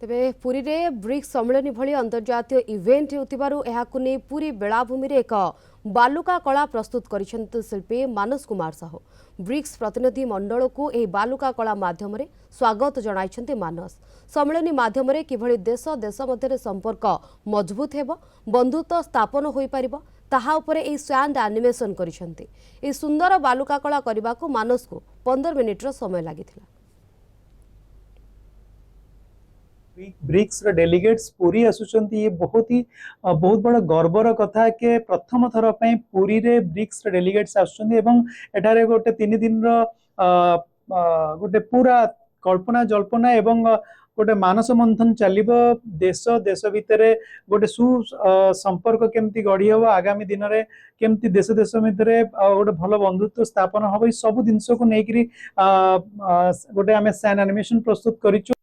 तेबे पुरी रे ब्रिक्स सम्मेलन भली अंतर्जातीय इवेंट होतिबारु एहाकु नै पुरी बेलाभूमि रे एक बालुका कला प्रस्तुत करिसेंत शिल्पी मानस कुमार साहू। ब्रिक्स प्रतिनिधि मंडल को एही बालुका कला माध्यम रे स्वागत जणाइछन्ते मानस। सम्मेलन माध्यम रे किभली देश देश मध्य संपर्क मजबूत हेबो, बंधुत्व स्थापन होई परिबो ताहा उपरे एही सैंड एनिमेशन करिसेंते। एही सुंदर बालुका कला करबाकू मानस को 15 मिनिट रो समय लागिथिला। ब्रिक्स डेलीगेट्स पूरी आसुचंती ये बहुत बड़ा गर्वर कथा के प्रथम थर पई पूरी रे ब्रिक्स डेलीगेट्स आसुचंती एवं एठारे गोटे 3 दिन रो गोटे पूरा कल्पना जल्पना एवं गोटे मानस मंथन चलिबो देश देश भितरे गोटे सु संपर्क केमती गढ़ी हबो आगामी दिन रे केमती देश देश भितरे गोटे भल बंधुत्व स्थापन हबो सब जिंस को नेकरी गोटे आमे सैन एनिमेशन प्रस्तुत करिचु।